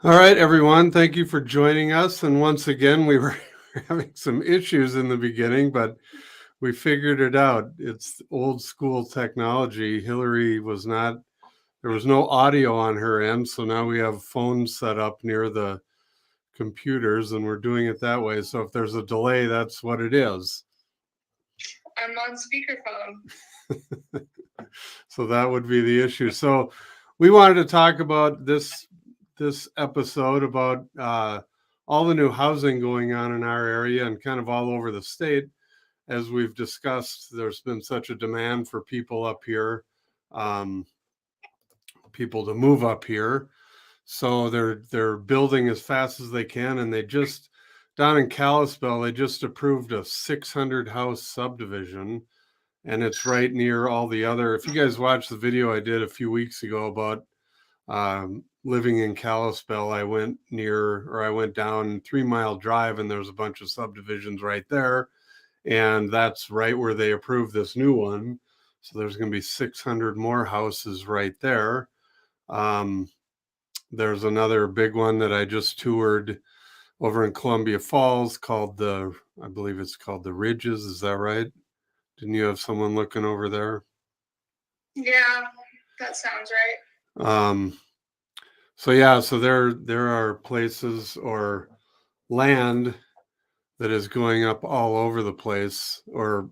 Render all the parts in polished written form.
All right, everyone. Thank you for joining us. And once again, we were having some issues in the beginning, but we figured it out. It's old school technology. Hillary was not, there was no audio on her end. So now we have phones set up near the computers and we're doing it that way. So if there's a delay, that's what it is. I'm on speakerphone. So that would be the issue. So we wanted to talk about this episode about all the new housing going on in our area and kind of all over the state. As we've discussed, there's been such a demand for people up here, people to move up here. So they're building as fast as they can, and they just down in Kalispell, they just approved a 600 house subdivision, and it's right near all the other. If you guys watched the video I did a few weeks ago about living in Kalispell, I went down 3 Mile Drive, and there's a bunch of subdivisions right there, and that's right where they approved this new one. So there's going to be 600 more houses right there. There's another big one that I just toured over in Columbia Falls called I believe it's called the Ridges. Is that right? Didn't you have someone looking over there? Yeah, that sounds right. So yeah, so there are places or land that is going up all over the place, or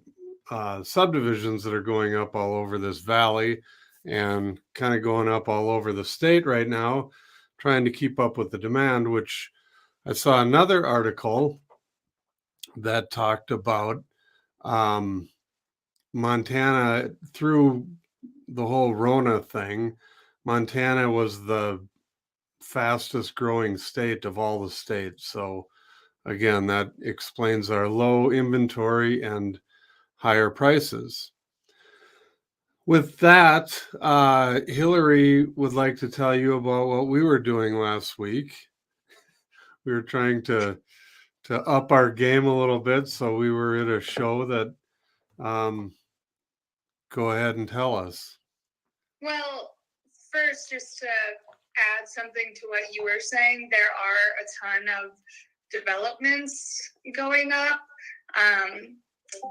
subdivisions that are going up all over this valley and kind of going up all over the state right now, trying to keep up with the demand, which I saw another article that talked about Montana through the whole Rona thing. Montana was the fastest growing state of all the states. So again, that explains our low inventory and higher prices. With that, Hillary would like to tell you about what we were doing last week. We were trying to up our game a little bit, so we were at a show that. Go ahead and tell us. Well, first, just to add something to what you were saying, there are a ton of developments going up,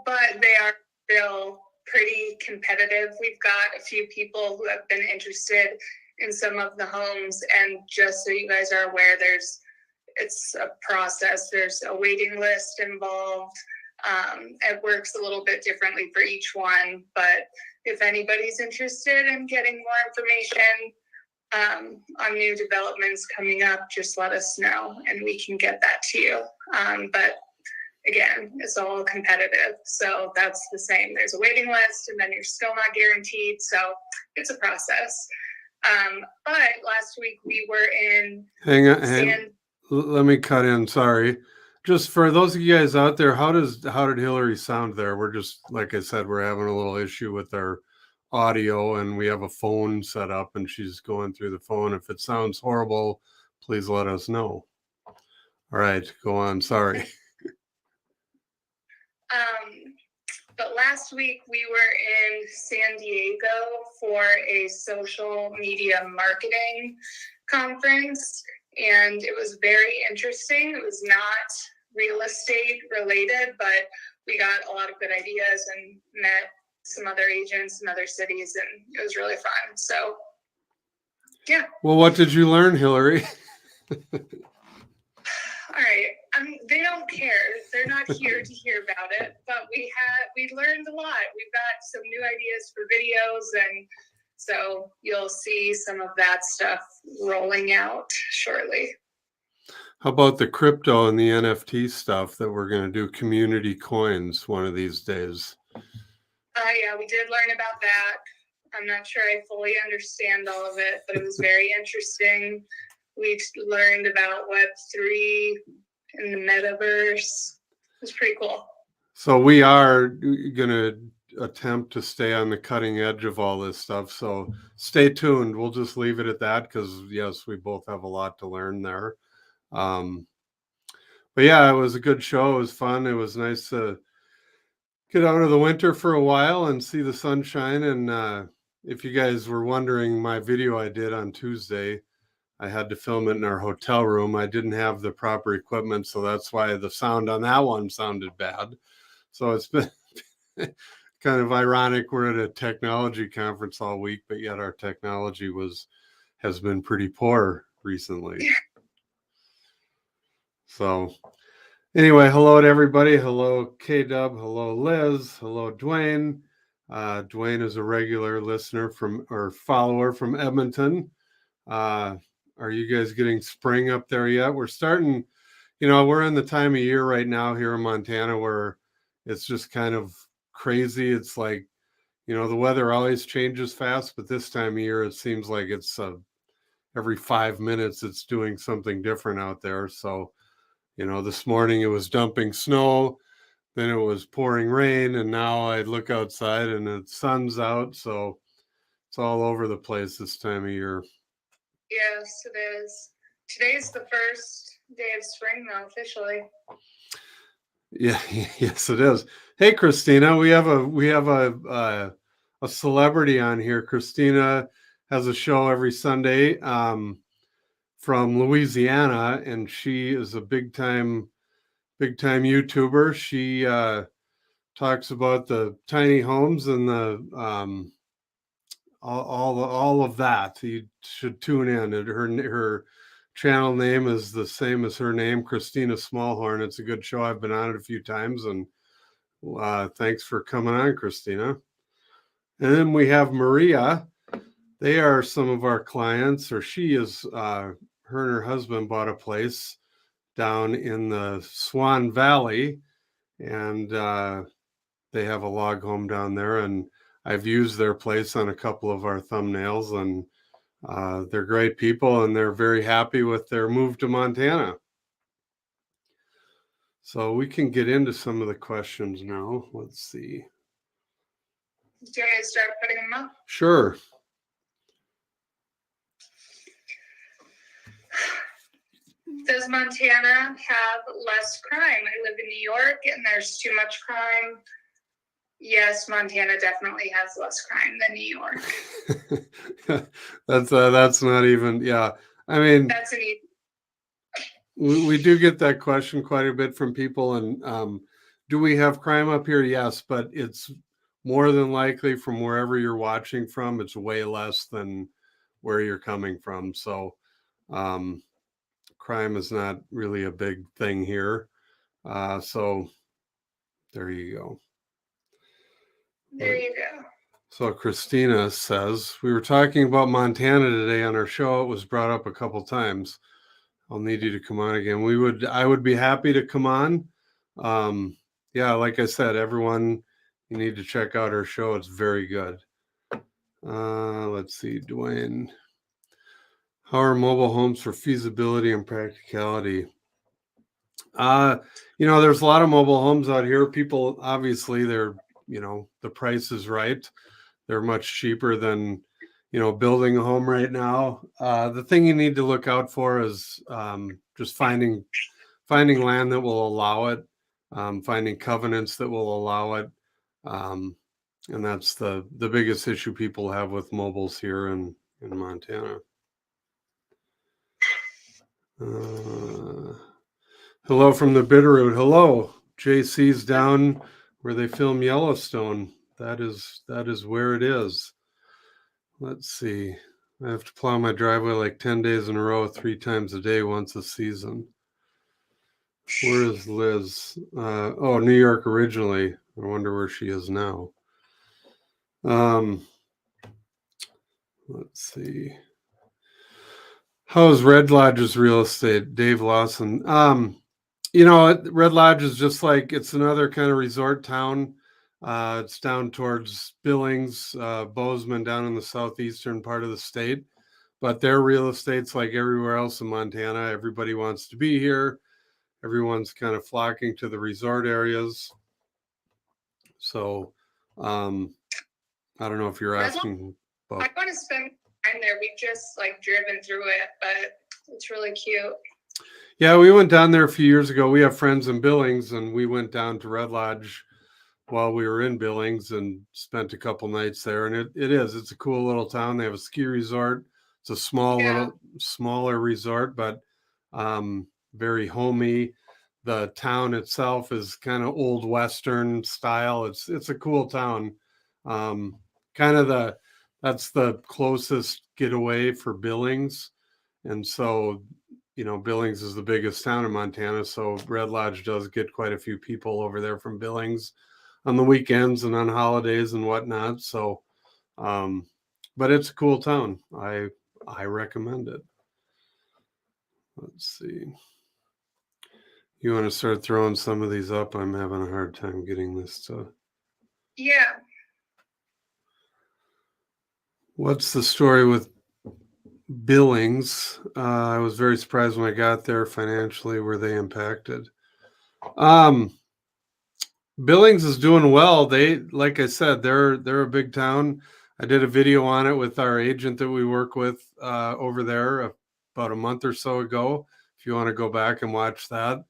but they are still pretty competitive. We've got a few people who have been interested in some of the homes, and just so you guys are aware, it's a process. There's a waiting list involved. It works a little bit differently for each one, but if anybody's interested in getting more information on new developments coming up, just let us know and we can get that to you. But again, it's all competitive. So that's the same. There's a waiting list and then you're still not guaranteed. So it's a process. But last week we were in Hang on. Let me cut in. Sorry. Just for those of you guys out there, how did Hillary sound there? We're just, like I said, we're having a little issue with our audio, and we have a phone set up, and she's going through the phone. If it sounds horrible, please let us know. All right, go on. Sorry. But last week we were in San Diego for a social media marketing conference, and it was very interesting. It was not real estate related, but we got a lot of good ideas and met some other agents in other cities, and it was really fun. So, yeah. Well, what did you learn, Hillary? All right. They don't care. They're not here to hear about it, but we learned a lot. We've got some new ideas for videos, and so you'll see some of that stuff rolling out shortly. How about the crypto and the NFT stuff that we're going to do, community coins, one of these days? Yeah, we did learn about that. I'm not sure I fully understand all of it, but it was very interesting. We learned about Web3 and the metaverse. It was pretty cool. So we are going to attempt to stay on the cutting edge of all this stuff. So stay tuned. We'll just leave it at that because, yes, we both have a lot to learn there. But yeah, it was a good show. It was fun. It was nice to get out of the winter for a while and see the sunshine. And if you guys were wondering my video I did on Tuesday, I had to film it in our hotel room. I didn't have the proper equipment, so that's why the sound on that one sounded bad. So it's been kind of ironic. We're at a technology conference all week, but yet our technology has been pretty poor recently. So anyway, hello to everybody. Hello, K-Dub. Hello, Liz. Hello, Dwayne. Dwayne is a regular listener or follower from Edmonton. Are you guys getting spring up there yet? We're starting, we're in the time of year right now here in Montana where it's just kind of crazy. It's like, the weather always changes fast, but this time of year, it seems like it's every 5 minutes, it's doing something different out there. So, this morning it was dumping snow, then it was pouring rain, and now I look outside and the sun's out. So it's all over the place this time of year. Yes, it is. Today's the first day of spring, though, officially. Yeah, yes, it is. Hey, Christina, we have a celebrity on here. Christina has a show every Sunday from Louisiana, and she is a big time YouTuber. She talks about the tiny homes and the all of that. You should tune in. Her channel name is the same as her name, Christina Smallhorn. It's a good show. I've been on it a few times, and thanks for coming on, Christina. And then we have Maria. They are some of our clients, or she is. Her and her husband bought a place down in the Swan Valley, and they have a log home down there, and I've used their place on a couple of our thumbnails, and they're great people, and they're very happy with their move to Montana. So we can get into some of the questions now. Let's see. Do you want me to start putting them up? Sure. Does Montana have less crime? I live in New York and there's too much crime. Yes, Montana definitely has less crime than New York. That's not even, yeah. I mean, that's an easy. We do get that question quite a bit from people. And do we have crime up here? Yes, but it's more than likely from wherever you're watching from, it's way less than where you're coming from. So crime is not really a big thing here. So there you go. There you go. So Christina says, we were talking about Montana today on our show. It was brought up a couple times. I'll need you to come on again. I would be happy to come on. Yeah, like I said, everyone, you need to check out our show. It's very good. Let's see, Dwayne. How are mobile homes for feasibility and practicality? There's a lot of mobile homes out here. People, obviously, they're, the price is right. They're much cheaper than, building a home right now. The thing you need to look out for is just finding land that will allow it, finding covenants that will allow it. And that's the biggest issue people have with mobiles here in Montana. Hello from the Bitterroot. Hello. JC's down where they film Yellowstone. That is where it is. Let's see. I have to plow my driveway like 10 days in a row, 3 times a day, once a season. Where is Liz? New York originally. I wonder where she is now. Let's see. How's Red Lodge's real estate? Dave Lawson. Red Lodge is just like, it's another kind of resort town. It's down towards Billings, Bozeman, down in the southeastern part of the state. But their real estate's like everywhere else in Montana. Everybody wants to be here. Everyone's kind of flocking to the resort areas. So I don't know if you're asking about... I want to spend time there. We've just driven through it, but it's really cute. Yeah, we went down there a few years ago. We have friends in Billings, and we went down to Red Lodge while we were in Billings and spent a couple nights there. And it's a cool little town. They have a ski resort. It's a small Yeah. little smaller resort, but very homey. The town itself is kind of old Western style. It's a cool town. Kind of that's the closest getaway for Billings. And so, Billings is the biggest town in Montana. So Red Lodge does get quite a few people over there from Billings on the weekends and on holidays and whatnot. So, but it's a cool town. I recommend it. Let's see. You want to start throwing some of these up? I'm having a hard time getting this to. Yeah. What's the story with Billings? I was very surprised when I got there. Financially, were they impacted? Billings is doing well. They, like I said, they're a big town. I did a video on it with our agent that we work with over there about a month or so ago. If you want to go back and watch that,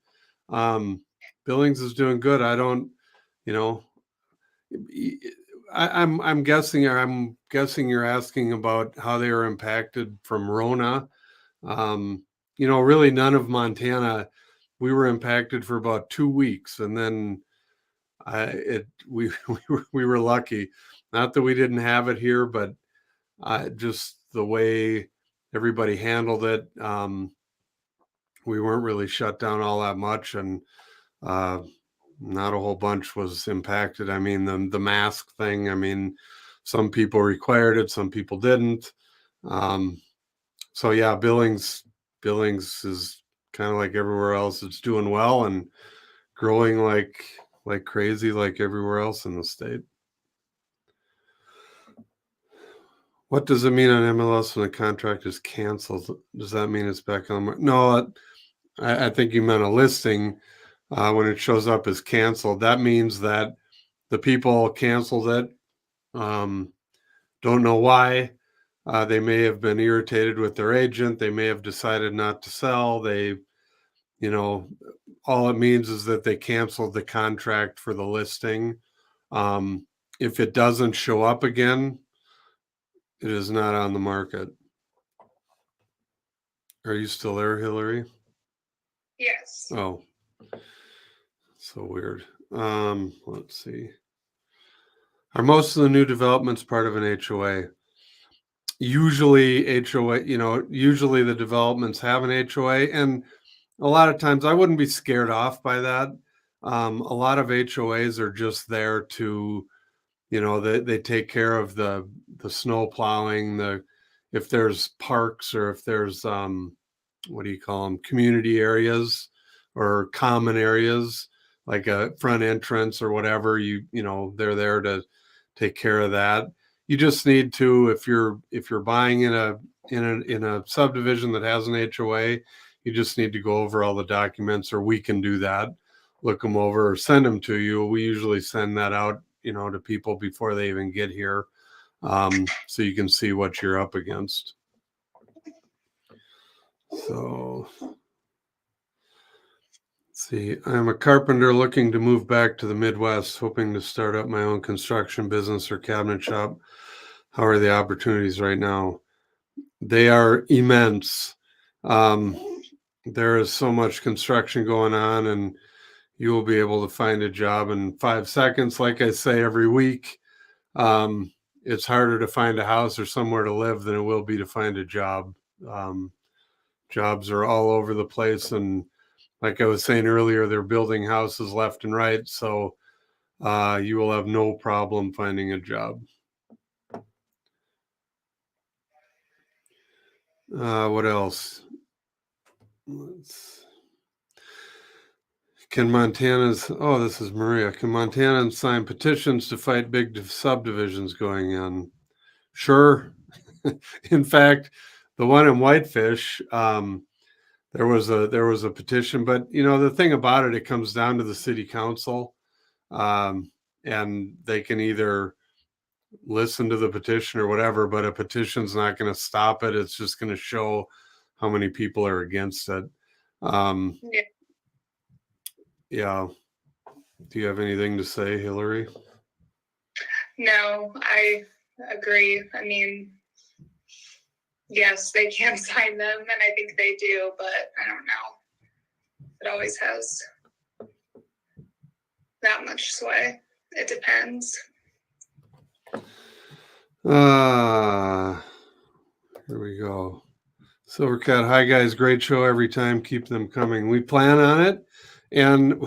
Billings is doing good. I don't, you know, I'm guessing you're asking about how they were impacted from Rona. Really none of Montana. We were impacted for about 2 weeks, and then we were lucky. Not that we didn't have it here, but just the way everybody handled it. We weren't really shut down all that much, and not a whole bunch was impacted. I mean, the mask thing. I mean, some people required it, some people didn't. So yeah, Billings is kind of like everywhere else. It's doing well and growing like crazy, like everywhere else in the state. What does it mean on MLS when a contract is canceled? Does that mean it's back on the market? No, I think you meant a listing. When it shows up as canceled, that means that the people canceled it. Don't know why. They may have been irritated with their agent. They may have decided not to sell. All it means is that they canceled the contract for the listing. If it doesn't show up again, it is not on the market. Are you still there, Hillary? Yes. Oh, so weird. Let's see. Are most of the new developments part of an HOA? Usually usually the developments have an HOA, and a lot of times I wouldn't be scared off by that. A lot of HOAs are just there to, they take care of the snow plowing, if there's parks or if there's what do you call them, community areas or common areas like a front entrance or whatever, they're there to take care of that. You just need to, if you're buying in a subdivision that has an HOA, you just need to go over all the documents, or we can do that, look them over or send them to you. We usually send that out, to people before they even get here, so you can see what you're up against. So, let's see, I'm a carpenter looking to move back to the Midwest, hoping to start up my own construction business or cabinet shop. How are the opportunities right now? They are immense. There is so much construction going on, and you will be able to find a job in 5 seconds. Like I say every week, it's harder to find a house or somewhere to live than it will be to find a job. Jobs are all over the place, and like I was saying earlier, they're building houses left and right, so you will have no problem finding a job. What else? Can Montanans, oh, this is Maria. Can Montanans sign petitions to fight big subdivisions going on? Sure. In fact, the one in Whitefish, there was a petition, but the thing about it, it comes down to the city council, and they can either listen to the petition or whatever, but a petition's not going to stop it. It's just going to show how many people are against it. Yeah. Do you have anything to say, Hillary? No, I agree. I mean, yes, they can sign them, and I think they do, but I don't know. It always has that much sway. It depends. Here we go. Silvercat, hi guys, great show every time. Keep them coming. We plan on it. And,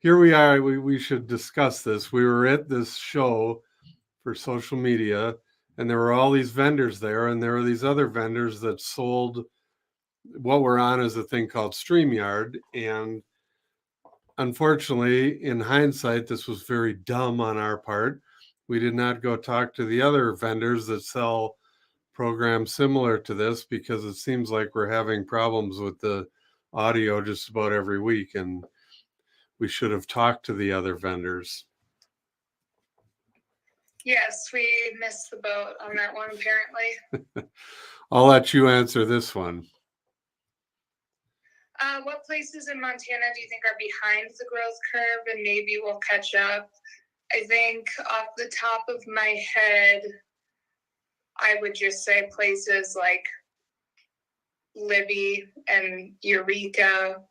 here we are. We should discuss this. We were at this show for social media, and there were all these vendors there, and there were these other vendors that sold what we're on is a thing called StreamYard. And unfortunately, in hindsight, this was very dumb on our part. We did not go talk to the other vendors that sell programs similar to this, because it seems like we're having problems with the audio just about every week, and we should have talked to the other vendors. Yes, we missed the boat on that one, apparently. I'll let you answer this one. What places in Montana do you think are behind the growth curve and maybe will catch up? I think off the top of my head, I would just say places like Libby and Eureka,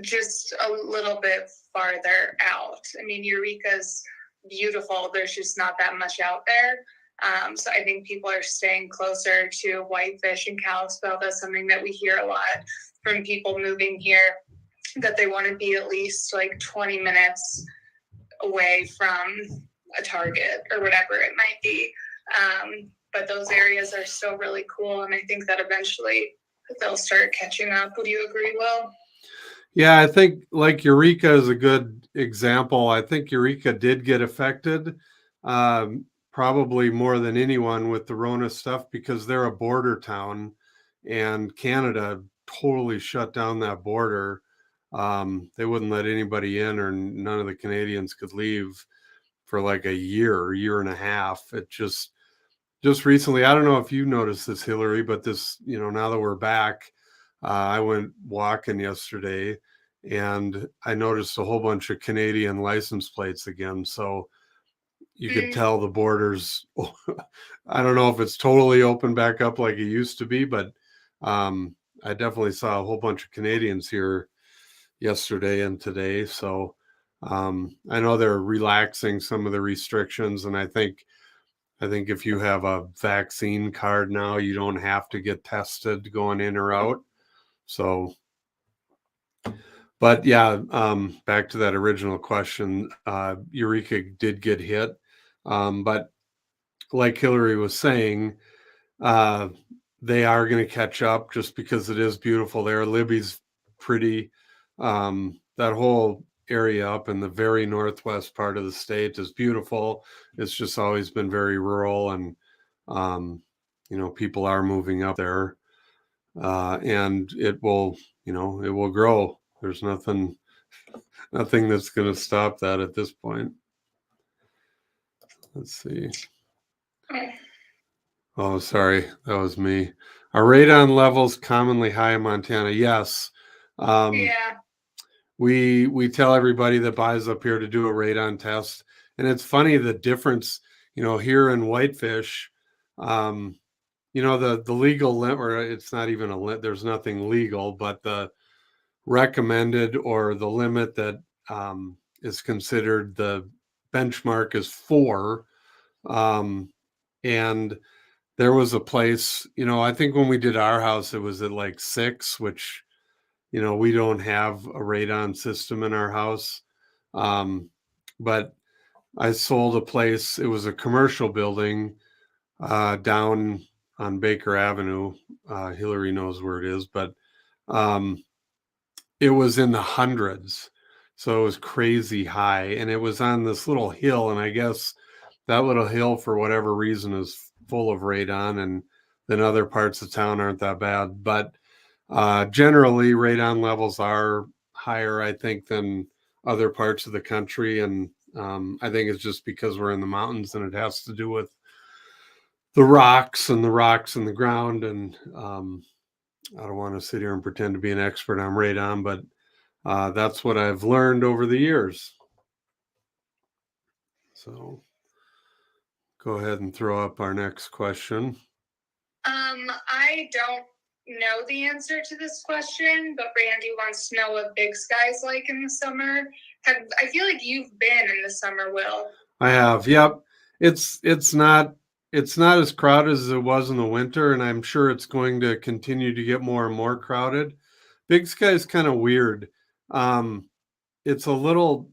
just a little bit farther out. I mean, Eureka's beautiful. There's just not that much out there. So I think people are staying closer to Whitefish and Kalispell. That's something that we hear a lot from people moving here, that they want to be at least like 20 minutes away from a Target or whatever it might be. But those areas are still really cool, and I think that eventually they'll start catching up. Would you agree, Will? Yeah, I think like Eureka is a good example. I think Eureka did get affected, probably more than anyone with the Rona stuff, because they're a border town, and Canada totally shut down that border. They wouldn't let anybody in, or none of the Canadians could leave for like a year and a half. It just recently, I don't know if you noticed this, Hillary, but this, now that we're back, I went walking yesterday, and I noticed a whole bunch of Canadian license plates again. So you could tell the borders. I don't know if it's totally open back up like it used to be, but I definitely saw a whole bunch of Canadians here yesterday and today. So I know they're relaxing some of the restrictions, and I think if you have a vaccine card now, you don't have to get tested going in or out. So, but yeah, back to that original question, Eureka did get hit. But like Hillary was saying, they are going to catch up just because it is beautiful there. Libby's pretty. That whole area up in the very northwest part of the state is beautiful. It's just always been very rural, and people are moving up there, and it will grow. There's nothing that's going to stop that at this point. Let's see. Oh, sorry, that was me. Are radon levels commonly high in Montana? Yes. Yeah. We tell everybody that buys up here to do a radon test, and it's funny the difference. Here in Whitefish, the legal limit, or it's not even a limit. There's nothing legal, but the recommended, or the limit that is considered the benchmark, is 4. And there was a place, I think when we did our house, it was at like 6, which, we don't have a radon system in our house. But I sold a place. It was a commercial building down on Baker Avenue. Hillary knows where it is, but it was in the hundreds. So it was crazy high, and it was on this little hill. And I guess that little hill, for whatever reason, is full of radon, and then other parts of town aren't that bad. But generally, radon levels are higher, I think, than other parts of the country. And I think it's just because we're in the mountains, and it has to do with the rocks in the ground. And I don't want to sit here and pretend to be an expert on radon, but that's what I've learned over the years. So go ahead and throw up our next question. I don't know the answer to this question, but Randy wants to know what Big Sky's like in the summer. I feel like you've been in the summer, Will. I have, yep. It's not as crowded as it was in the winter, and I'm sure it's going to continue to get more and more crowded. Big Sky is kind of weird. It's a little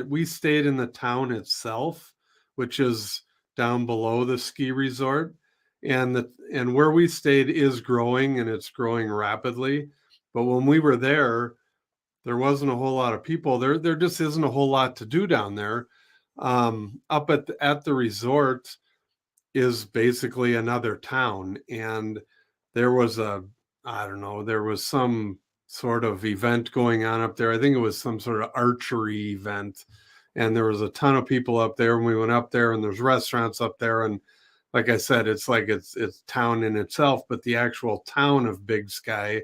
we stayed in the town itself, which is down below the ski resort, and where we stayed is growing, and it's growing rapidly. But when we were there wasn't a whole lot of people. There just isn't a whole lot to do down there. Up at the resort is basically another town, and there was I don't know, there was some sort of event going on up there. I think it was some sort of archery event, and there was a ton of people up there. And we went up there, and there's restaurants up there, and like I said, it's like it's town in itself. But the actual town of Big Sky,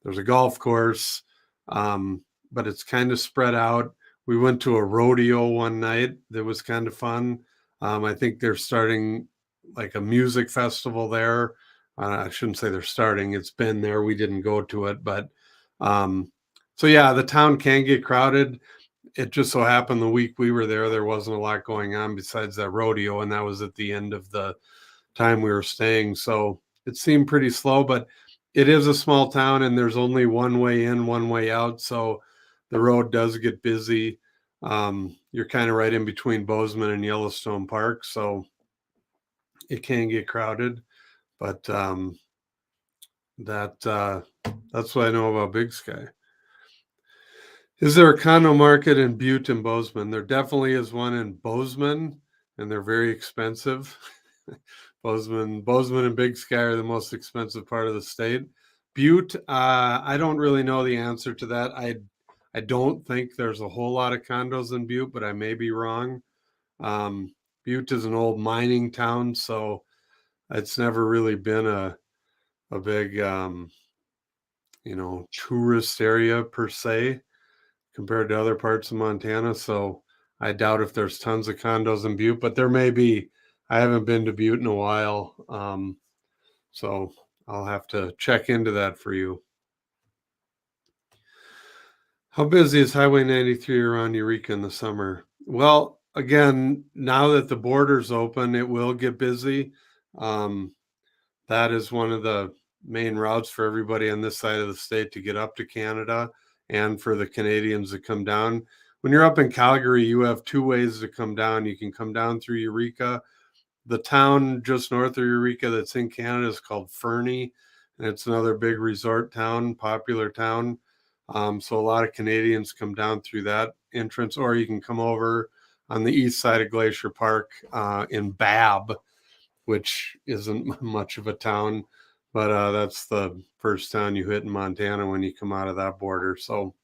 there's a golf course, but it's kind of spread out. We went to a rodeo one night that was kind of fun. I think they're starting like a music festival there. I shouldn't say they're starting. It's been there. We didn't go to it, but so yeah, the town can get crowded. It just so happened the week we were there wasn't a lot going on besides that rodeo, and that was at the end of the time we were staying. So it seemed pretty slow, but it is a small town, and there's only one way in, one way out. So the road does get busy. You're kind of right in between Bozeman and Yellowstone Park, so it can get crowded. But that's what I know about Big Sky. Is there a condo market in Butte and Bozeman? There definitely is one in Bozeman, and they're very expensive. Bozeman and Big Sky are the most expensive part of the state. Butte, I don't really know the answer to that. I don't think there's a whole lot of condos in Butte, but I may be wrong. Butte is an old mining town, so it's never really been a big tourist area per se compared to other parts of Montana. So I doubt if there's tons of condos in Butte, but there may be. I haven't been to Butte in a while, so I'll have to check into that for you. How busy is Highway 93 around Eureka in the summer? Well, again, now that the border's open, it will get busy. That is one of the main routes for everybody on this side of the state to get up to Canada, and for the Canadians to come down. When you're up in Calgary, you have two ways to come down. You can come down through Eureka. The town just north of Eureka that's in Canada is called Fernie, and it's another big resort town, popular town. So a lot of Canadians come down through that entrance, or you can come over on the east side of Glacier Park in Babb, which isn't much of a town, but that's the first town you hit in Montana when you come out of that border. So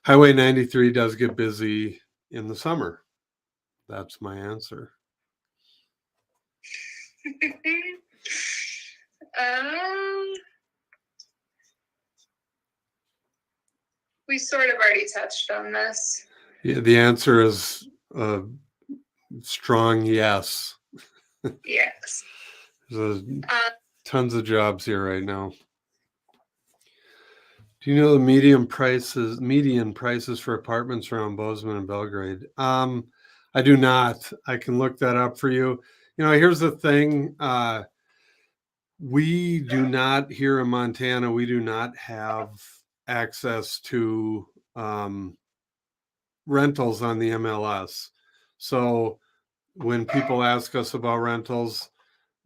Highway 93 does get busy in the summer. That's my answer. We sort of already touched on this. Yeah, the answer is a strong yes. Yes. There's tons of jobs here right now. Do you know the median prices for apartments around Bozeman and Belgrade? I do not. I can look that up for you. Here's the thing. We do not, here in Montana, we do not have access to rentals on the MLS. So when people ask us about rentals,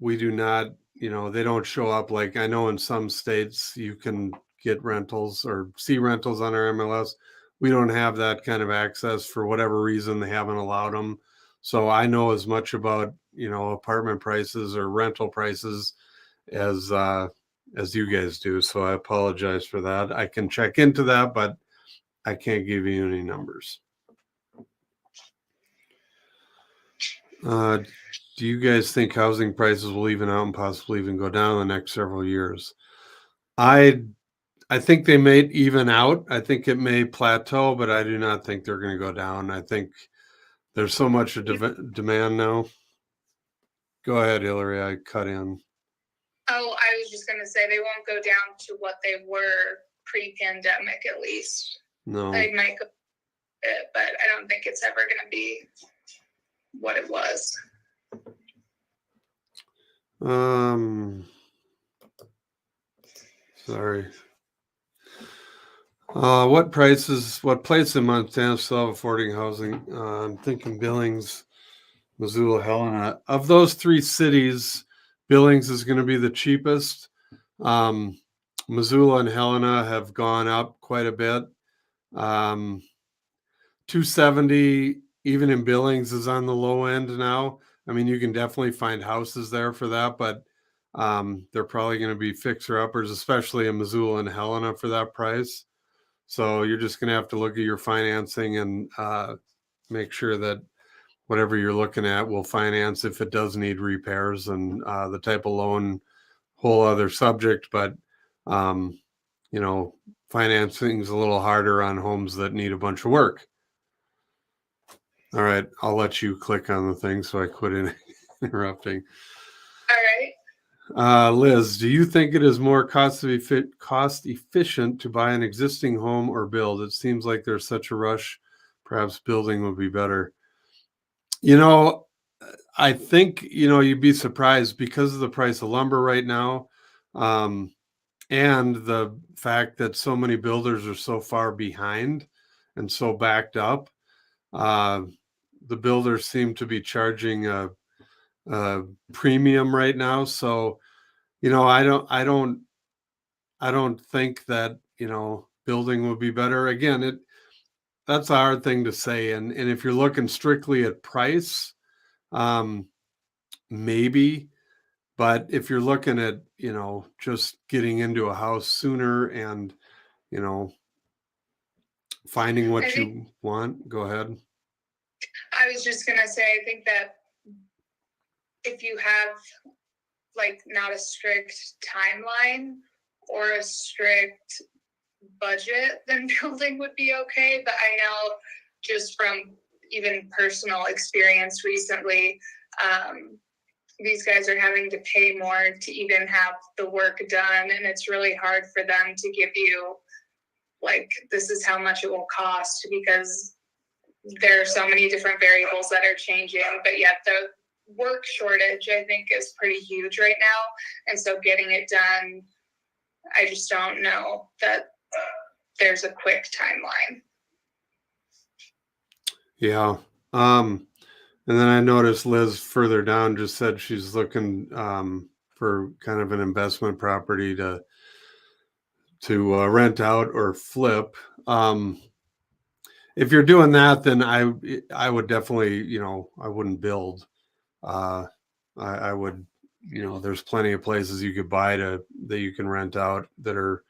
we do not, they don't show up. Like, I know in some states you can get rentals or see rentals on our MLS. We don't have that kind of access for whatever reason. They haven't allowed them. So I know as much about, apartment prices or rental prices as you guys do. So I apologize for that. I can check into that, but I can't give you any numbers. Do you guys think housing prices will even out and possibly even go down in the next several years? I think they may even out. I think it may plateau, but I do not think they're going to go down. I think There's so much demand now. Go ahead, Hillary. I cut in. Oh, I was just going to say they won't go down to what they were pre-pandemic, at least. No. They might go, but I don't think it's ever going to be what it was. Sorry. What place in Montana still have affording housing? I'm thinking Billings, Missoula, Helena. Of those three cities, Billings is going to be the cheapest. Missoula and Helena have gone up quite a bit. 270, even in Billings, is on the low end now. I mean, you can definitely find houses there for that, but they're probably going to be fixer-uppers, especially in Missoula and Helena for that price. So you're just going to have to look at your financing and make sure that whatever you're looking at will finance if it does need repairs, and the type of loan, whole other subject. But, financing is a little harder on homes that need a bunch of work. All right. I'll let you click on the thing so I quit interrupting. All right. Liz, do you think it is more cost efficient to buy an existing home or build? It seems like there's such a rush. Perhaps building would be better. I think, you'd be surprised because of the price of lumber right now, and the fact that so many builders are so far behind and so backed up. The builders seem to be charging a premium right now. So, I don't think that, building would be better. Again, that's a hard thing to say. And if you're looking strictly at price, maybe, but if you're looking at, just getting into a house sooner and, finding what you want, go ahead. I was just going to say, I think that if you have not a strict timeline or a strict budget, then building would be okay. But I know just from even personal experience recently, these guys are having to pay more to even have the work done, and it's really hard for them to give you this is how much it will cost, because there are so many different variables that are changing. But yet the work shortage, I think, is pretty huge right now, and so getting it done, I just don't know that there's a quick timeline. Yeah. And then I noticed Liz further down just said she's looking for kind of an investment property to rent out or flip. If you're doing that, then I would definitely, I wouldn't build. I would, there's plenty of places you could buy that you can rent out that are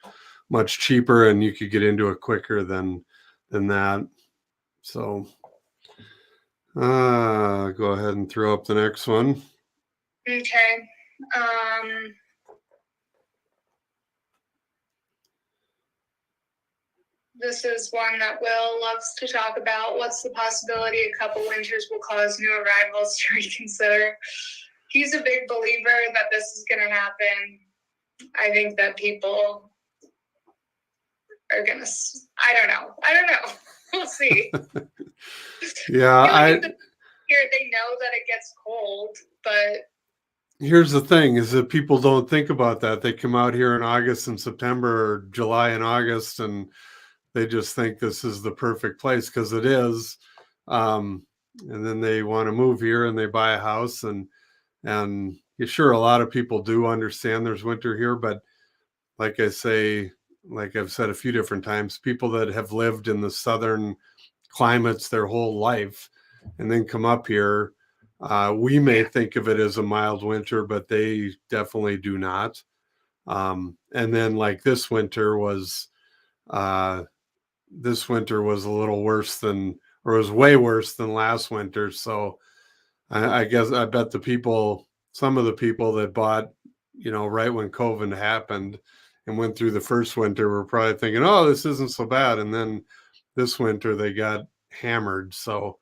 much cheaper, and you could get into it quicker than that. So go ahead and throw up the next one. Okay. This is one that Will loves to talk about. What's the possibility a couple winters will cause new arrivals to reconsider? He's a big believer that this is going to happen. I think that people are going to, I don't know. We'll see. Yeah. They know that it gets cold, but here's the thing is that people don't think about that. They come out here in August and September, or July and August, and they just think this is the perfect place because it is. And then they want to move here and they buy a house, and sure, a lot of people do understand there's winter here, but like I've said a few different times, people that have lived in the southern climates their whole life and then come up here, we may think of it as a mild winter, but they definitely do not. And then this winter was a little worse or was way worse than last winter. So I bet some of the people that bought, right when COVID happened and went through the first winter were probably thinking, oh, this isn't so bad. And then this winter they got hammered. So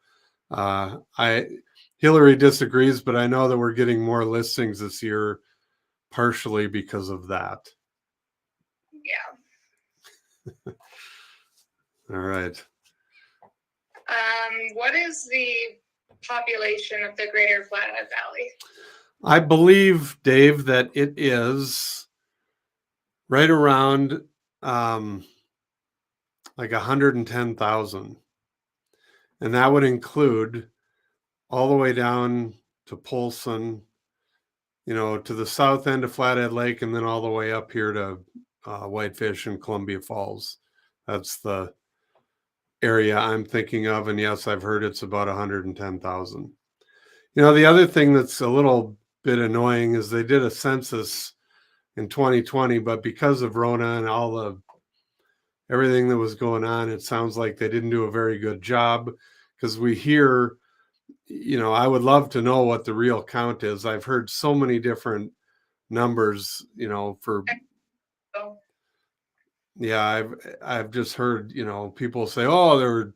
Hillary disagrees, but I know that we're getting more listings this year, partially because of that. Yeah. All right. What is the population of the Greater Flathead Valley? I believe, Dave, that it is right around like 110,000. And that would include all the way down to Polson, to the south end of Flathead Lake, and then all the way up here to Whitefish and Columbia Falls. That's the area I'm thinking of. And yes, I've heard it's about 110,000. The other thing that's a little bit annoying is they did a census in 2020, but because of Rona and everything that was going on, it sounds like they didn't do a very good job, because we hear, I would love to know what the real count is. I've heard so many different numbers, for, yeah, I've just heard, people say, oh, there were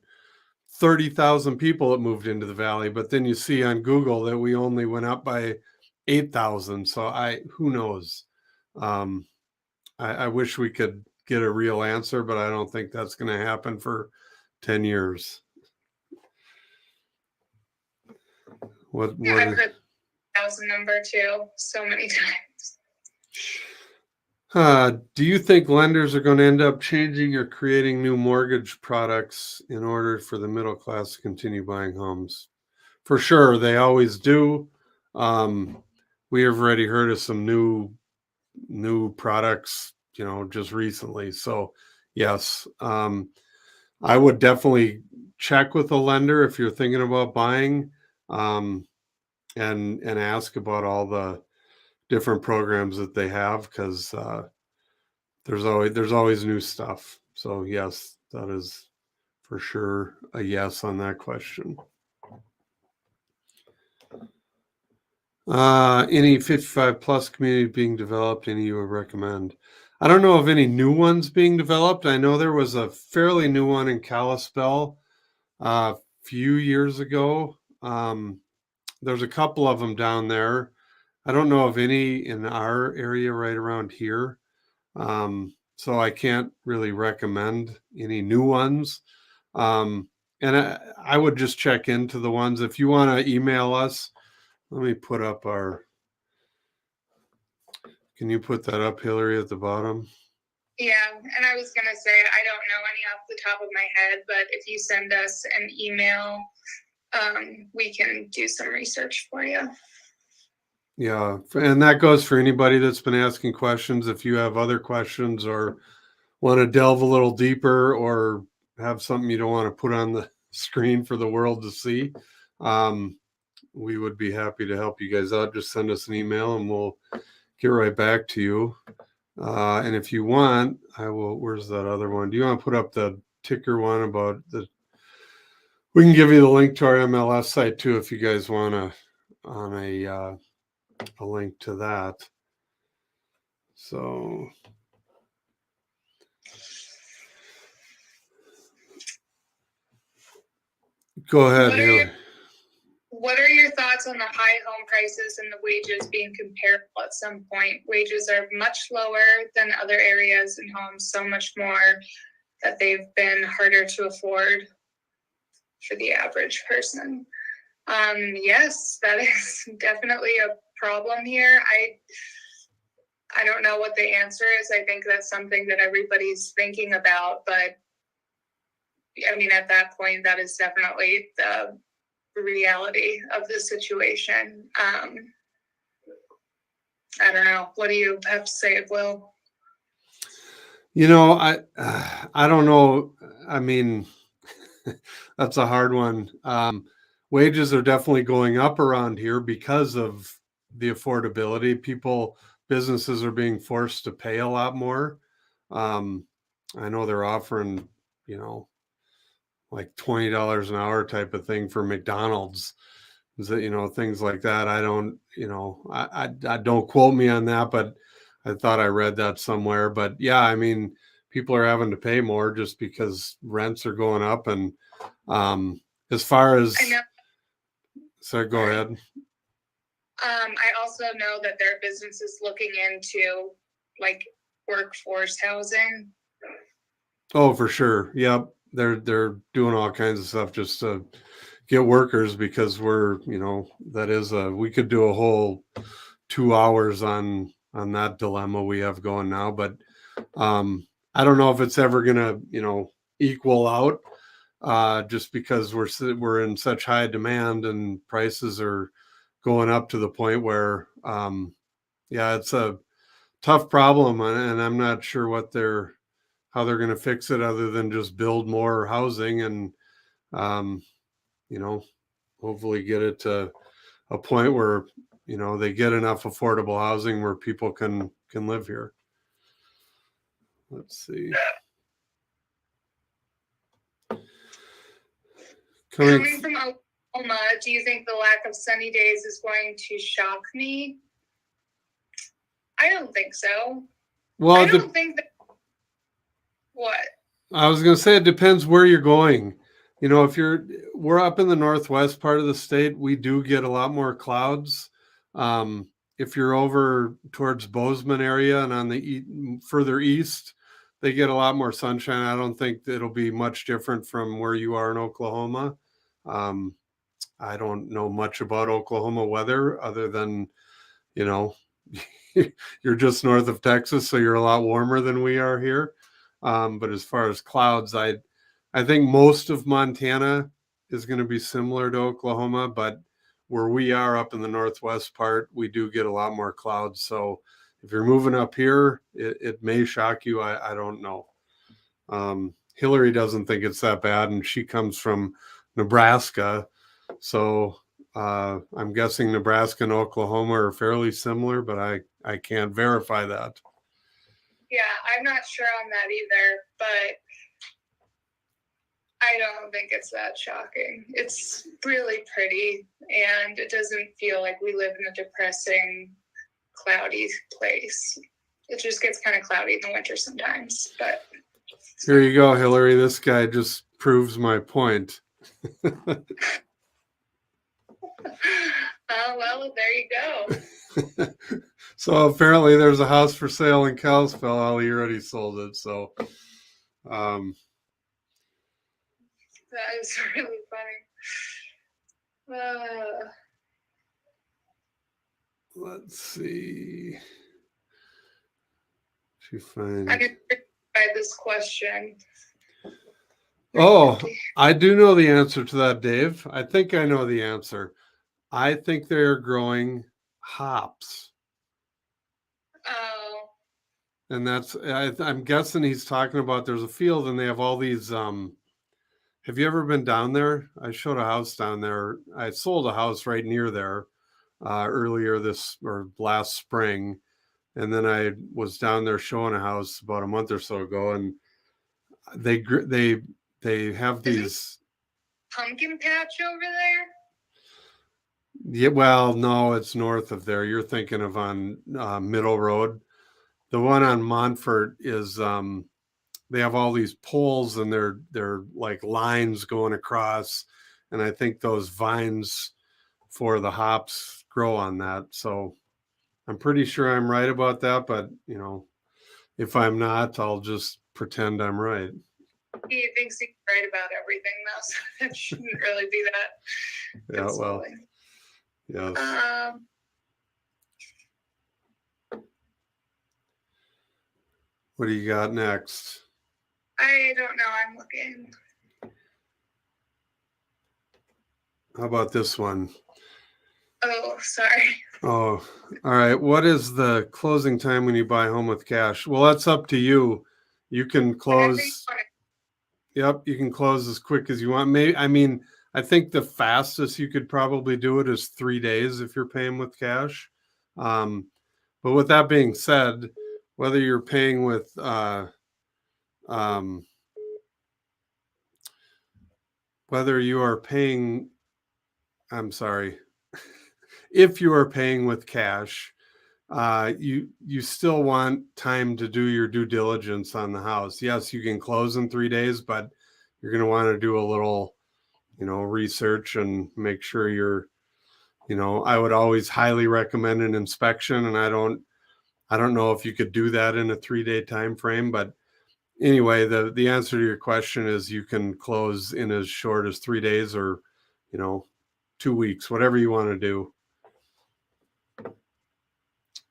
30,000 people that moved into the valley, but then you see on Google that we only went up by 8,000. So who knows? I wish we could get a real answer, but I don't think that's going to happen for 10 years. I've heard the 1,000 number too so many times. Do you think lenders are going to end up changing or creating new mortgage products in order for the middle class to continue buying homes? For sure, they always do. We have already heard of some new products, just recently. So yes, I would definitely check with a lender if you're thinking about buying, and ask about all the different programs that they have, because there's always new stuff. So yes, that is for sure a yes on that question. Any 55 plus community being developed, any you would recommend? I don't know of any new ones being developed. I know there was a fairly new one in Kalispell a few years ago. There's a couple of them down there. I don't know of any in our area right around here. So I can't really recommend any new ones. And I would just check into the ones. If you want to email us, let me put up can you put that up, Hillary, at the bottom? Yeah, and I was going to say, I don't know any off the top of my head, but if you send us an email, we can do some research for you. Yeah, and that goes for anybody that's been asking questions. If you have other questions or want to delve a little deeper, or have something you don't want to put on the screen for the world to see, we would be happy to help you guys out. Just send us an email and we'll get right back to you. And if you want, where's that other one? Do you want to put up the ticker one about we can give you the link to our MLS site too, if you guys want a link to that. So go ahead. What are your thoughts on the high home prices and the wages being comparable at some point? Wages are much lower than other areas, and homes so much more that they've been harder to afford for the average person. Yes, that is definitely a problem here. I don't know what the answer is. I think that's something that everybody's thinking about, but I mean, at that point, that is definitely the reality of the situation. I don't know. What do you have to say, Will? I don't know. I mean, that's a hard one. Wages are definitely going up around here because of the affordability. Businesses are being forced to pay a lot more. I know they're offering, like $20 an hour type of thing for McDonald's. Things like that. I don't, I don't quote me on that, but I thought I read that somewhere. But yeah, I mean, people are having to pay more just because rents are going up. And as far as So go ahead. I also know that there are businesses looking into like workforce housing. Oh, for sure. Yep. They're doing all kinds of stuff just to get workers, because we could do a whole 2 hours on that dilemma we have going now. But I don't know if it's ever gonna, equal out, just because we're in such high demand and prices are going up to the point where, yeah, it's a tough problem, and I'm not sure how they're going to fix it other than just build more housing and, um, you know, hopefully get it to a point where, they get enough affordable housing where people can live here. Let's see. Coming from Oklahoma, do you think the lack of sunny days is going to shock me? I don't think so. Well, I don't think that. What? I was going to say it depends where you're going. If we're up in the northwest part of the state, we do get a lot more clouds. If you're over towards Bozeman area and on the further east, they get a lot more sunshine. I don't think it'll be much different from where you are in Oklahoma. I don't know much about Oklahoma weather other than, you're just north of Texas, so you're a lot warmer than we are here. But as far as clouds, I think most of Montana is going to be similar to Oklahoma, but where we are up in the northwest part, we do get a lot more clouds. So if you're moving up here, it may shock you. I don't know. Hillary doesn't think it's that bad, and she comes from Nebraska. So I'm guessing Nebraska and Oklahoma are fairly similar, but I can't verify that. Yeah, I'm not sure on that either, but I don't think it's that shocking. It's really pretty, and it doesn't feel like we live in a depressing, cloudy place. It just gets kind of cloudy in the winter sometimes, but... Here you go, Hillary. This guy just proves my point. Well, there you go. So apparently there's a house for sale in Kalispell. He already sold it. So that is really funny. Let's see. She finds. I'm intrigued by this question. Oh, I do know the answer to that, Dave. I think I know the answer. I think they're growing hops. Oh. And I'm guessing he's talking about there's a field and they have all these. Have you ever been down there? I showed a house down there. I sold a house right near there earlier this or last spring. And then I was down there showing a house about a month or so ago, and they have these pumpkin patch over there. Yeah, well, no, it's north of there. You're thinking of on Middle Road. The one on Montfort is they have all these poles and they're like lines going across, and I think those vines for the hops grow on that. So I'm pretty sure I'm right about that, but if I'm not, I'll just pretend I'm right. He thinks he's right about everything, though, so it shouldn't really be that. Yeah, well, yes. What do you got next? I don't know. I'm looking. How about this one? Oh, sorry. Oh, all right. What is the closing time when you buy a home with cash? Well, that's up to you. You can close. Yep, you can close as quick as you want. I think the fastest you could probably do it is 3 days if you're paying with cash. But with that being said, whether you're paying with whether you are paying, I'm sorry, if you are paying with cash, you still want time to do your due diligence on the house. Yes, you can close in 3 days, but you're going to want to do a little, research and make sure you're I would always highly recommend an inspection, and I don't know if you could do that in a 3-day time frame, but anyway, the answer to your question is you can close in as short as 3 days or, 2 weeks, whatever you want to do.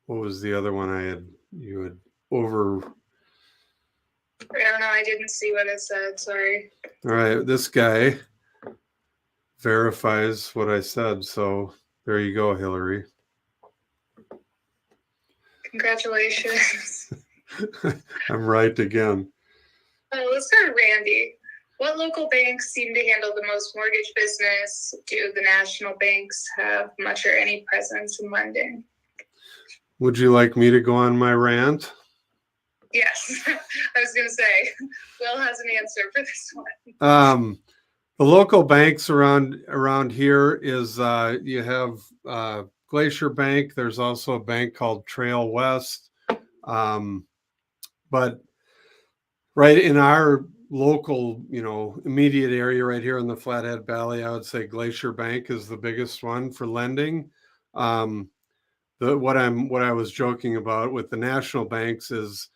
What was the other one you had over? I don't know. I didn't see what it said. Sorry. All right. This guy verifies what I said. So there you go, Hillary. Congratulations. I'm right again. Let's start with Randy. What local banks seem to handle the most mortgage business? Do the national banks have much or any presence in lending? Would you like me to go on my rant? Yes, I was going to say, Will has an answer for this one. The local banks around here is you have Glacier Bank. There's also a bank called Trail West. But right in our local, immediate area right here in the Flathead Valley, I would say Glacier Bank is the biggest one for lending. What I was joking about with the national banks is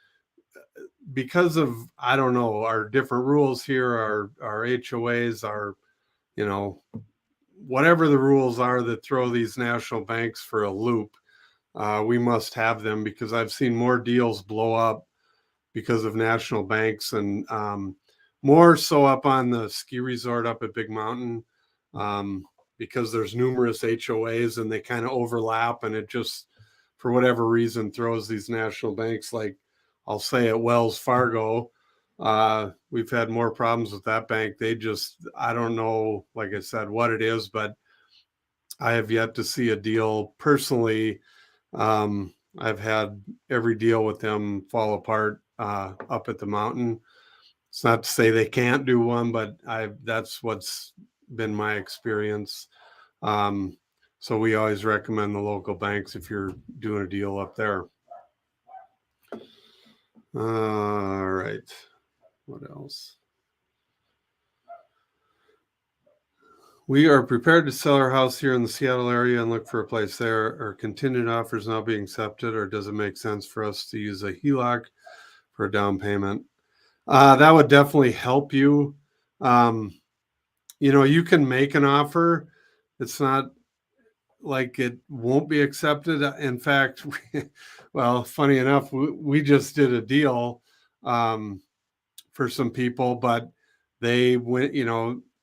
because of, I don't know, our different rules here, our HOAs, our, whatever the rules are that throw these national banks for a loop, we must have them because I've seen more deals blow up because of national banks, and more so up on the ski resort up at Big Mountain, because there's numerous HOAs and they kind of overlap, and it just, for whatever reason, throws these national banks, like I'll say at Wells Fargo. We've had more problems with that bank. I don't know, like I said, what it is, but I have yet to see a deal personally. I've had every deal with them fall apart up at the mountain. It's not to say they can't do one, but that's what's been my experience. So we always recommend the local banks if you're doing a deal up there. All right. What else? We are prepared to sell our house here in the Seattle area and look for a place there. Are contingent offers now being accepted, or does it make sense for us to use a HELOC for a down payment? That would definitely help you. You can make an offer. It's not like it won't be accepted. In fact, funny enough, we just did a deal for some people, but they went,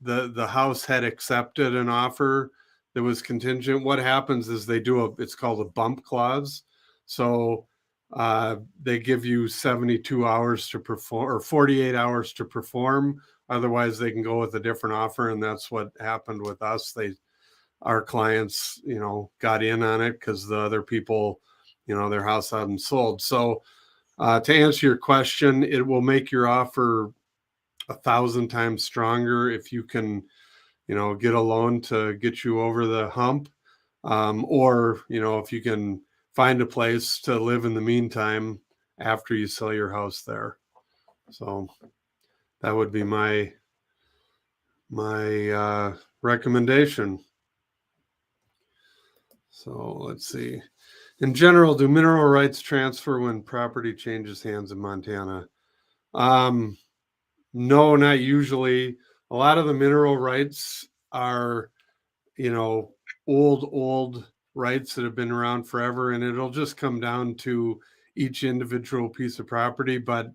the house had accepted an offer that was contingent. What happens is they do it's called a bump clause. So they give you 72 hours to perform, or 48 hours to perform. Otherwise they can go with a different offer. And that's what happened with us. Our clients, got in on it because the other people, their house hadn't sold. So to answer your question, it will make your offer 1,000 times stronger if you can, get a loan to get you over the hump, or if you can find a place to live in the meantime after you sell your house there. So that would be my recommendation. So let's see. In general, do mineral rights transfer when property changes hands in Montana? No, not usually. A lot of the mineral rights are, old rights that have been around forever, and it'll just come down to each individual piece of property. But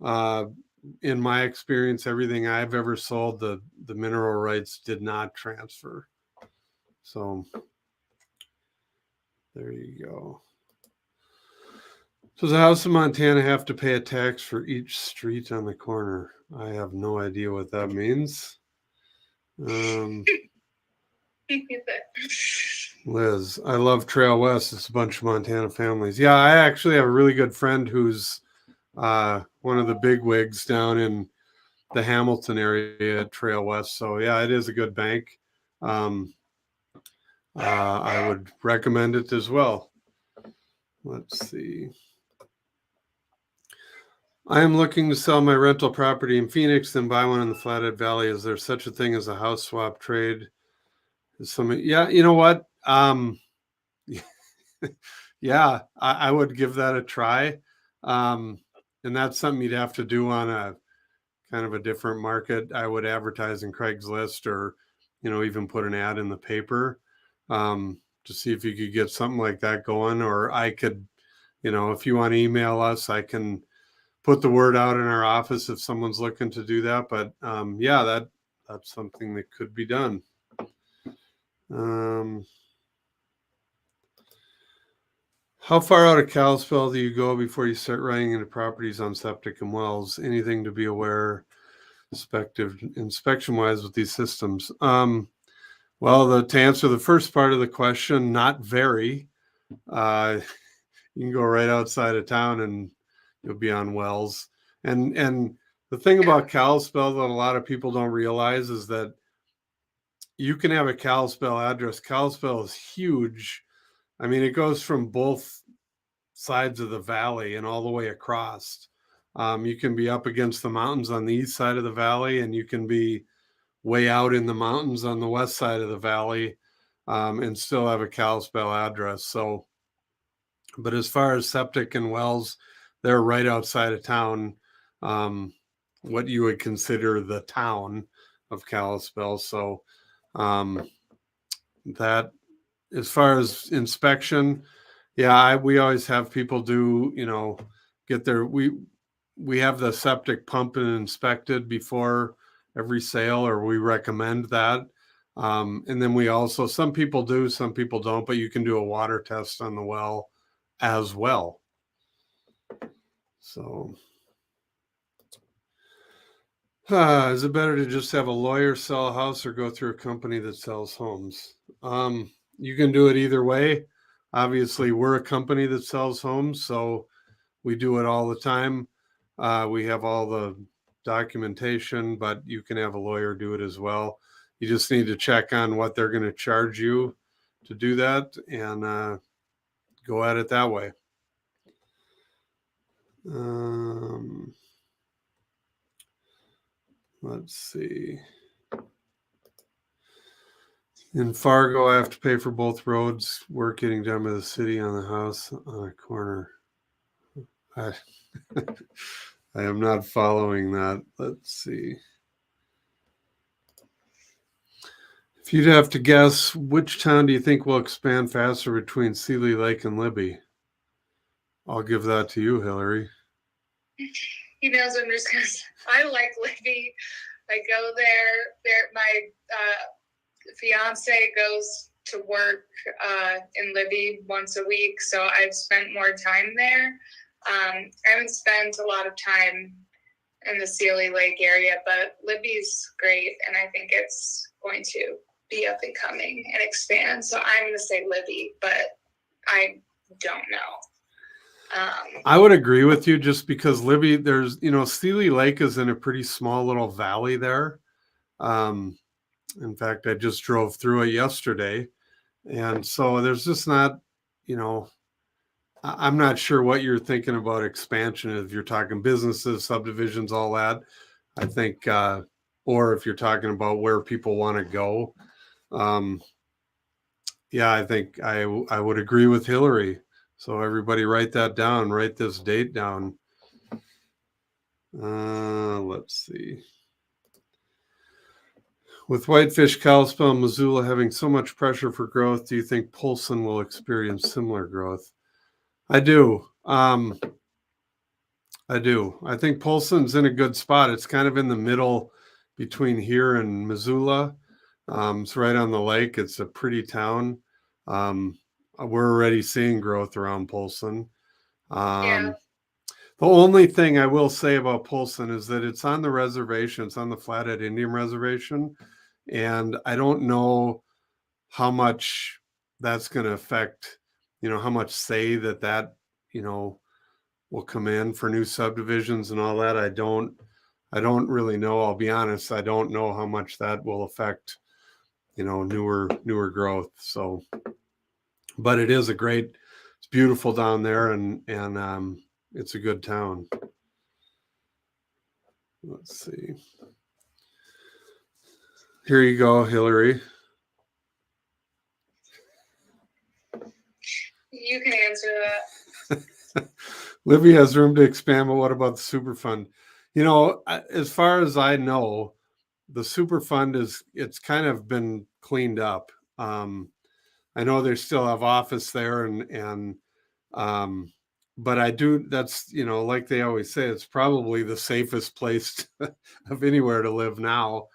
in my experience, everything I've ever sold, the mineral rights did not transfer. So there you go. Does a house in Montana have to pay a tax for each street on the corner? I have no idea what that means. Liz, I love Trail West. It's a bunch of Montana families. Yeah, I actually have a really good friend who's one of the big wigs down in the Hamilton area at Trail West. So yeah, it is a good bank. I would recommend it as well. Let's see. I am looking to sell my rental property in Phoenix, then buy one in the Flathead Valley. Is there such a thing as a house swap trade? Yeah, you know what? Um, yeah, I would give that a try. Um, and that's something you'd have to do on a kind of a different market. I would advertise in Craigslist or, even put an ad in the paper, to see if you could get something like that going. Or I could, if you want to email us, I can put the word out in our office if someone's looking to do that. But yeah, that's something that could be done. How far out of Kalispell do you go before you start running into properties on septic and wells? Anything to be aware, inspection wise with these systems? Well, to answer the first part of the question, not very. You can go right outside of town and you'll be on wells. And the thing about Kalispell that a lot of people don't realize is that you can have a Kalispell address. Kalispell is huge. I mean, it goes from both sides of the valley and all the way across. You can be up against the mountains on the east side of the valley, and you can be way out in the mountains on the west side of the valley, and still have a Kalispell address. So, but as far as septic and wells, they're right outside of town, what you would consider the town of Kalispell. So, that as far as inspection, yeah, we always have people do, get their, we have the septic pump and inspected before every sale, or we recommend that. And then we also, some people do, some people don't, but you can do a water test on the well as well. So, is it better to just have a lawyer sell a house or go through a company that sells homes? You can do it either way. Obviously, we're a company that sells homes, so we do it all the time. We have all the documentation, but you can have a lawyer do it as well. You just need to check on what they're going to charge you to do that and go at it that way. Let's see. In Fargo, I have to pay for both roads. Work getting done by the city on the house on a corner. I am not following that. Let's see. If you'd have to guess, which town do you think will expand faster between Seeley Lake and Libby? I'll give that to you, Hillary. So I'm just gonna say, I like Libby. I go there. My fiance goes to work in Libby once a week, so I've spent more time there. I haven't spent a lot of time in the Seeley Lake area, but Libby's great, and I think it's going to be up and coming and expand. So I'm going to say Libby, but I don't know. I would agree with you just because Libby, there's, Seeley Lake is in a pretty small little valley there. In fact, I just drove through it yesterday. And so there's just not, I'm not sure what you're thinking about expansion. If you're talking businesses, subdivisions, all that, I think, or if you're talking about where people want to go. Yeah, I think I would agree with Hillary. So everybody write that down, write this date down. Let's see. With Whitefish, Kalispell, and Missoula having so much pressure for growth, do you think Polson will experience similar growth? I do. I do. I think Polson's in a good spot. It's kind of in the middle between here and Missoula. It's right on the lake. It's a pretty town. We're already seeing growth around Polson. Yeah. The only thing I will say about Polson is that it's on the reservation. It's on the Flathead Indian Reservation. And I don't know how much that's going to affect, how much say that, will come in for new subdivisions and all that. I don't really know. I'll be honest. I don't know how much that will affect, newer growth. So, but it is it's beautiful down there and it's a good town. Let's see. Here you go, Hillary. You can answer that. Libby has room to expand, but what about the Superfund? As far as I know, the Superfund it's kind of been cleaned up. I know they still have office there and but I do, that's, like they always say, it's probably the safest place of anywhere to live now,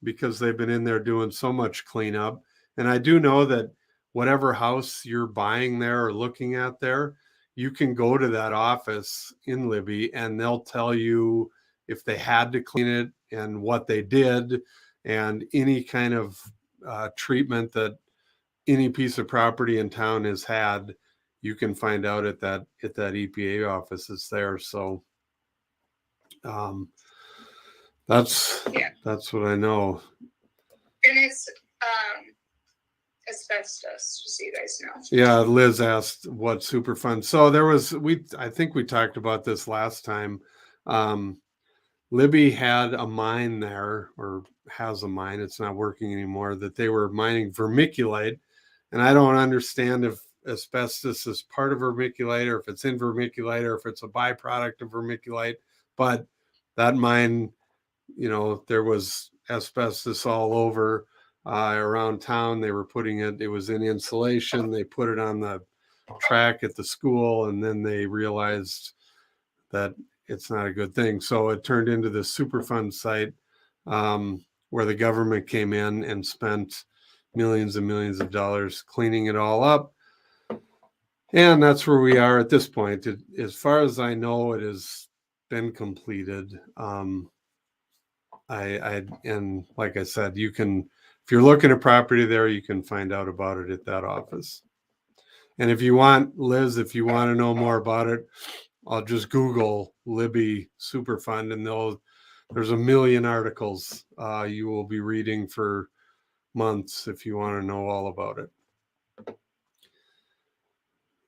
because they've been in there doing so much cleanup. And I do know that whatever house you're buying there or looking at there, you can go to that office in Libby and they'll tell you if they had to clean it and what they did, and any kind of treatment that any piece of property in town has had, you can find out at that EPA office that's there. So that's what I know. And it's asbestos, just so you guys know. Yeah, Liz asked what Superfund. So I think we talked about this last time. Libby had a mine there, or has a mine, it's not working anymore, that they were mining vermiculite. And I don't understand if asbestos is part of vermiculite, or if it's in vermiculite, or if it's a byproduct of vermiculite. But that mine, there was asbestos all over around town. They were putting it was in insulation. They put it on the track at the school, and then they realized that it's not a good thing. So it turned into this Superfund site, where the government came in and spent millions and millions of dollars cleaning it all up. And that's where we are at this point. As far as I know, it has been completed. And like I said, you can, if you're looking at property there, you can find out about it at that office. And if you want, Liz, if you want to know more about it, I'll just Google Libby Superfund, and there's a million articles you will be reading for months if you want to know all about it.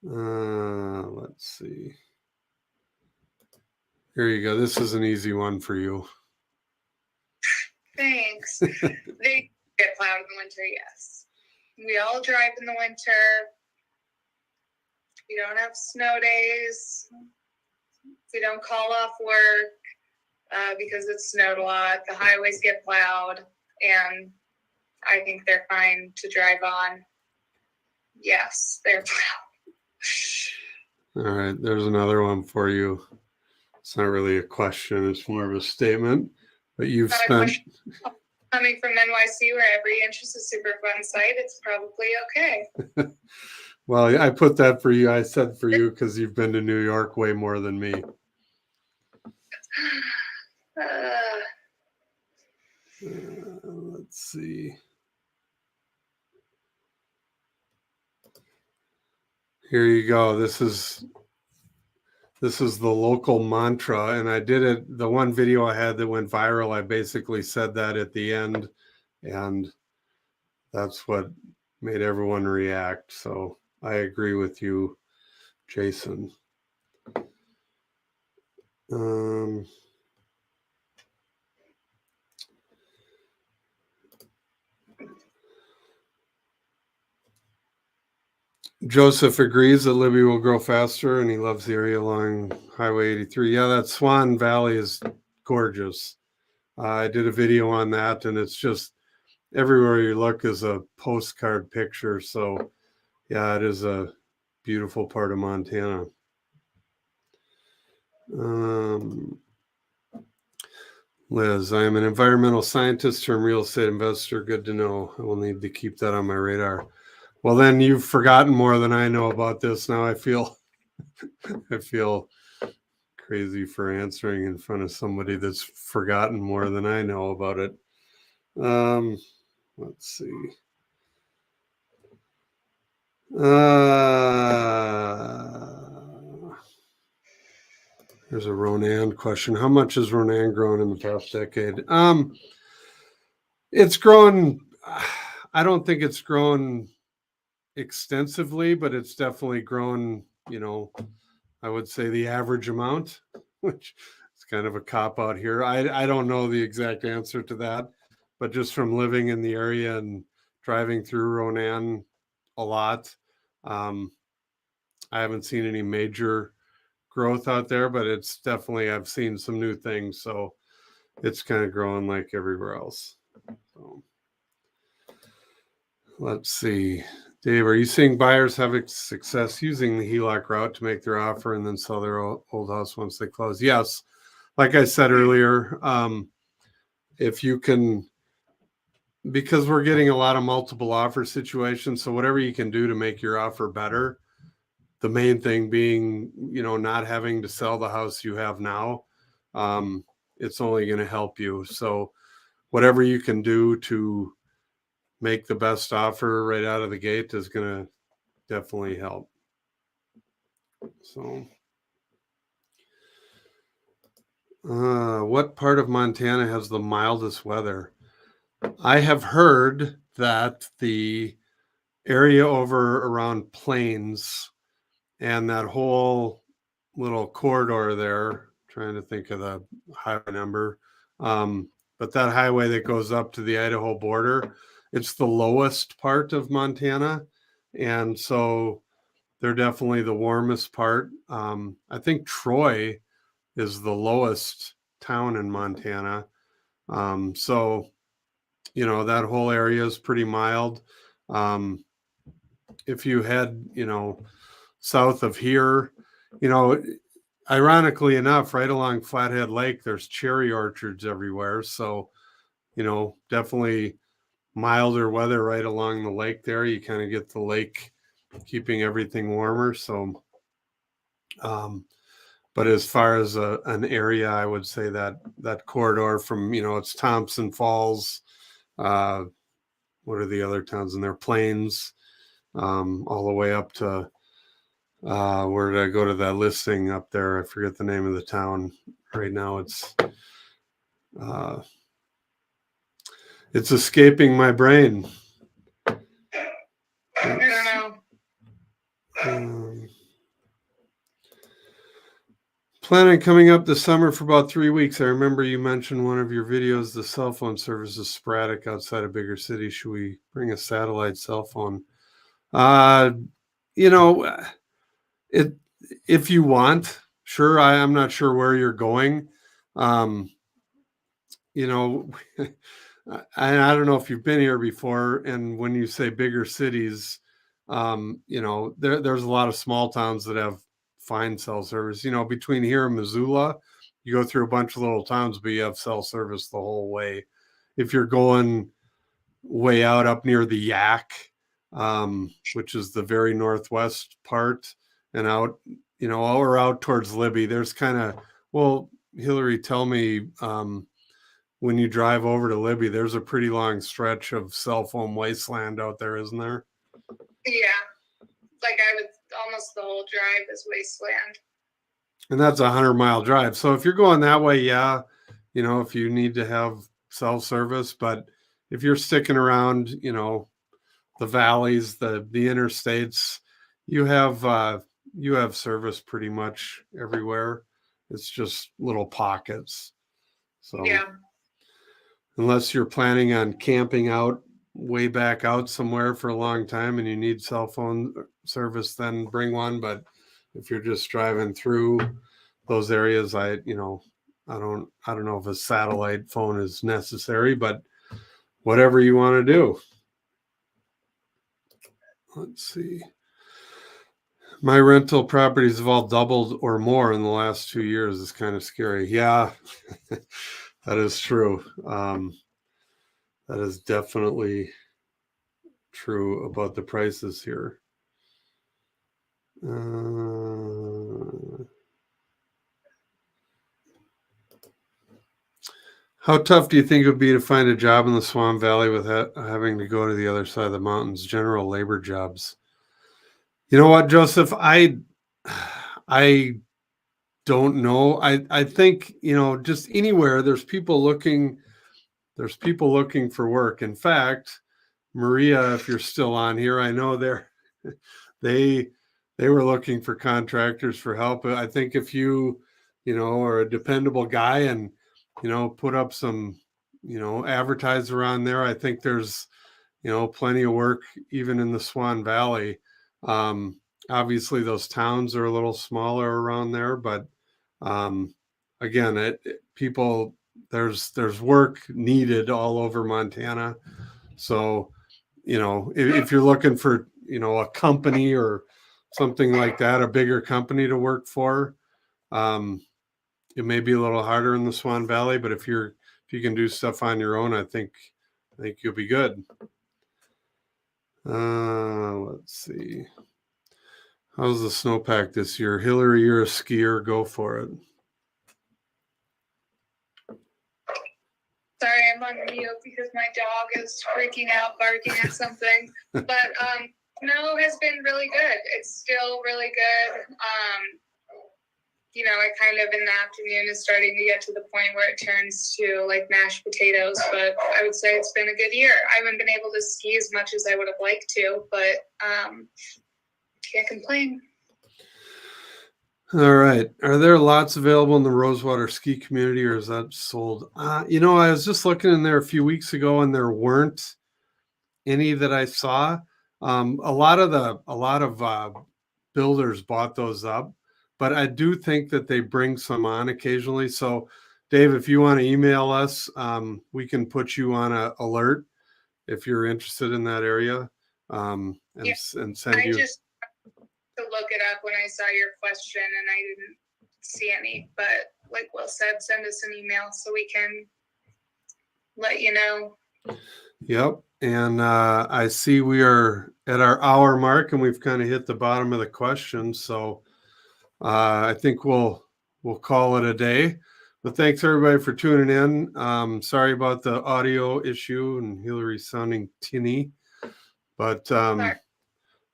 Let's see. Here you go. This is an easy one for you. Thanks. They get plowed in the winter, yes. We all drive in the winter. We don't have snow days. We don't call off work because it snowed a lot. The highways get plowed, and I think they're fine to drive on. Yes, they're plowed. All right, there's another one for you. It's not really a question, it's more of a statement. But you've spent... Coming from NYC, where every inch is a Superfund site, it's probably okay. Well, I put that for you. I said for you because you've been to New York way more than me. Let's see. Here you go. This is the local mantra, and I did it. The one video I had that went viral, I basically said that at the end, and that's what made everyone react. So I agree with you, Jason. Joseph agrees that Libby will grow faster, and he loves the area along Highway 83. Yeah, that Swan Valley is gorgeous. I did a video on that, and it's just everywhere you look is a postcard picture. So, yeah, it is a beautiful part of Montana. Liz, I am an environmental scientist turned real estate investor. Good to know. I will need to keep that on my radar. Well, then you've forgotten more than I know about this. Now I feel crazy for answering in front of somebody that's forgotten more than I know about it. Let's see. There's a Ronan question. How much has Ronan grown in the past decade? It's grown. I don't think it's grown extensively, but it's definitely grown, I would say the average amount, which is kind of a cop out here. I don't know the exact answer to that, but just from living in the area and driving through Ronan a lot, I haven't seen any major growth out there, but it's definitely, I've seen some new things. So it's kind of growing like everywhere else. So let's see. Dave, are you seeing buyers have success using the HELOC route to make their offer and then sell their old house once they close? Yes. Like I said earlier, if you can, because we're getting a lot of multiple offer situations, so whatever you can do to make your offer better, the main thing being, not having to sell the house you have now, it's only going to help you. So whatever you can do to make the best offer right out of the gate is going to definitely help. So what part of Montana has the mildest weather? I have heard that the area over around Plains and that whole little corridor there, trying to think of the highway number, but that highway that goes up to the Idaho border, it's the lowest part of Montana. And so they're definitely the warmest part. I think Troy is the lowest town in Montana. So, that whole area is pretty mild. If you head, south of here, ironically enough, right along Flathead Lake, there's cherry orchards everywhere. So, definitely milder weather right along the lake there. You kind of get the lake keeping everything warmer. So, but as far as an area, I would say that corridor from, it's Thompson Falls. What are the other towns in there? Plains, all the way up to, where did I go to that listing up there? I forget the name of the town right now. It's escaping my brain. I don't know. Plan on coming up this summer for about 3 weeks. I remember you mentioned one of your videos, the cell phone service is sporadic outside of bigger cities. Should we bring a satellite cell phone? If you want, sure. I'm not sure where you're going. I don't know if you've been here before, and when you say bigger cities, there's a lot of small towns that have fine cell service. Between here and Missoula, you go through a bunch of little towns, but you have cell service the whole way. If you're going way out up near the Yak, which is the very northwest part, and out, or out towards Libby, there's kind of, well, Hillary, tell me, when you drive over to Libby, there's a pretty long stretch of cell phone wasteland out there, isn't there? Yeah. Like almost the whole drive is wasteland. And that's a 100-mile drive. So if you're going that way, yeah, if you need to have cell service, but if you're sticking around, the valleys, the interstates, you have service pretty much everywhere. It's just little pockets. So yeah. Unless you're planning on camping out way back out somewhere for a long time and you need cell phone service, then bring one. But if you're just driving through those areas, I don't know if a satellite phone is necessary, but whatever you want to do. Let's see. My rental properties have all doubled or more in the last 2 years. It's kind of scary. Yeah, that is true. That is definitely true about the prices here. How tough do you think it would be to find a job in the Swan Valley with having to go to the other side of the mountains? General labor jobs. You know what, Joseph? I don't know. I think, just anywhere there's people looking for work. In fact, Maria, if you're still on here, I know they were looking for contractors for help. I think if you are a dependable guy and put up some advertise around there, I think there's plenty of work even in the Swan Valley. Obviously, those towns are a little smaller around there, but again, people there's work needed all over Montana. So, if you're looking for a company or something like that, a bigger company to work for, it may be a little harder in the Swan Valley. But if you can do stuff on your own, I think you'll be good. Let's see. How's the snowpack this year? Hillary, you're a skier. Go for it. Sorry, I'm on mute because my dog is freaking out, barking at something. But snow has been really good. It's still really good. It kind of in the afternoon is starting to get to the point where it turns to like mashed potatoes. But I would say it's been a good year. I haven't been able to ski as much as I would have liked to, but can't complain. All right. Are there lots available in the Rosewater ski community, or is that sold? I was just looking in there a few weeks ago, and there weren't any that I saw. A lot of builders bought those up, but I do think that they bring some on occasionally. So, Dave, if you want to email us, we can put you on an alert if you're interested in that area, and send you. I just to look it up when I saw your question, and I didn't see any. But like Will said, send us an email so we can let you know. Yep. And I see we are at our hour mark, and we've kind of hit the bottom of the questions. So I think we'll call it a day. But thanks everybody for tuning in. Sorry about the audio issue and Hillary sounding tinny, but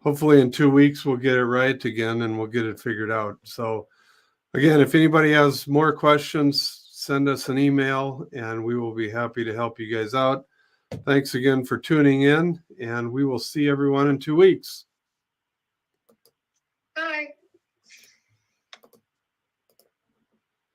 hopefully in 2 weeks we'll get it right again and we'll get it figured out. So again, if anybody has more questions, send us an email and we will be happy to help you guys out. Thanks again for tuning in, and we will see everyone in 2 weeks. Bye.